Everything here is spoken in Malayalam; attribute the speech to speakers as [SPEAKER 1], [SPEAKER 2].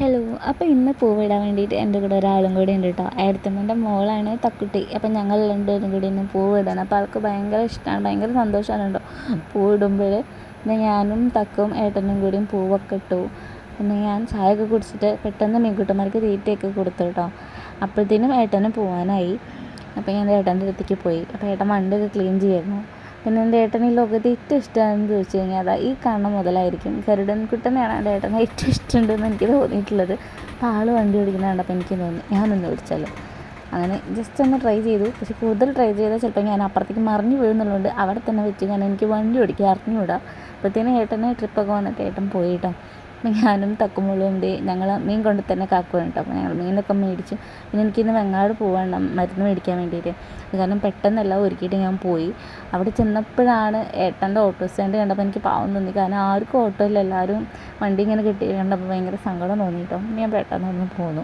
[SPEAKER 1] ഹലോ. അപ്പോൾ ഇന്ന് പൂവിടാൻ വേണ്ടിയിട്ട് എൻ്റെ കൂടെ ഒരാളും കൂടി ഉണ്ട് കേട്ടോ. ഏടത്തിയമ്മേൻ്റെ മോളാണ് തക്കുട്ടി. അപ്പം ഞങ്ങൾ രണ്ടുപേരും കൂടി ഇന്ന് പൂവിടണം. അപ്പോൾ ആൾക്ക് ഭയങ്കര ഇഷ്ടമാണ്, ഭയങ്കര സന്തോഷമാണ് കേട്ടോ പൂവിടുമ്പോൾ. പിന്നെ ഞാനും തക്കും ഏട്ടനും കൂടിയും പൂവൊക്കെ ഇട്ടു. പിന്നെ ഞാൻ ചായയൊക്കെ കുടിച്ചിട്ട് പെട്ടെന്ന് മീൻകുട്ടന്മാർക്ക് തീറ്റയൊക്കെ കൊടുത്തു കേട്ടോ. അപ്പോഴത്തേനും ഏട്ടന് പോകാനായി. അപ്പോൾ ഞാൻ ഏട്ടൻ്റെ അടുത്തേക്ക് പോയി. അപ്പോൾ ഏട്ടൻ വണ്ടിയൊക്കെ ക്ലീൻ ചെയ്യായിരുന്നു. പിന്നെ എൻ്റെ ഏട്ടന് ഈ ലോകത്ത് ഏറ്റവും ഇഷ്ടമാണെന്ന് ചോദിച്ചു കഴിഞ്ഞാൽ അതാ ഈ കാണുന്ന മുതലായിരിക്കും. ഗരുഡൻകുട്ടനെയാണ് എൻ്റെ ഏട്ടന് ഏറ്റവും ഇഷ്ടമുണ്ടെന്ന് എനിക്ക് തോന്നിയിട്ടുള്ളത്. അപ്പോൾ ആൾ വണ്ടി ഓടിക്കുന്നത് കണ്ടപ്പോൾ എനിക്ക് തോന്നി ഞാനൊന്ന് ഓടിച്ചാലോ. അങ്ങനെ ജസ്റ്റ് ഒന്ന് ട്രൈ ചെയ്തു. പക്ഷെ കൂടുതൽ ട്രൈ ചെയ്താൽ ചിലപ്പോൾ ഞാൻ അപ്പുറത്തേക്ക് മറിഞ്ഞു വീഴുന്നുള്ളതുകൊണ്ട് അവിടെ തന്നെ വെച്ച് കാരണം എനിക്ക് വണ്ടി ഓടിക്കാൻ അറിഞ്ഞുകൂടാ. അപ്പോഴത്തേനും ഏട്ടന് ട്രിപ്പൊക്കെ വന്നിട്ട് ഏട്ടൻ പോയി കേട്ടോ. അപ്പം ഞാനും തക്കുമ്പോഴും ഞങ്ങൾ മീൻ കൊണ്ട് തന്നെ കാക്കുകയാണ് കേട്ടോ. അപ്പോൾ ഞങ്ങൾ മീനൊക്കെ മേടിച്ചു. പിന്നെ എനിക്കിന്ന് വെങ്ങാട് പോകണം മരുന്ന് മേടിക്കാൻ വേണ്ടിയിട്ട്. അത് കാരണം പെട്ടെന്നെല്ലാം ഒരുക്കിയിട്ട് ഞാൻ പോയി. അവിടെ ചെന്നപ്പോഴാണ് ഏട്ടൻ്റെ ഓട്ടോ സ്റ്റാൻഡ് കണ്ടപ്പോൾ എനിക്ക് പാവം തോന്നി. കാരണം ആർക്കും ഓട്ടോ ഇല്ല, എല്ലാവരും വണ്ടി ഇങ്ങനെ കിട്ടി കണ്ടപ്പോൾ ഭയങ്കര സങ്കടം തോന്നി കേട്ടോ. ഞാൻ പെട്ടെന്ന് ഒന്ന് പോന്നു.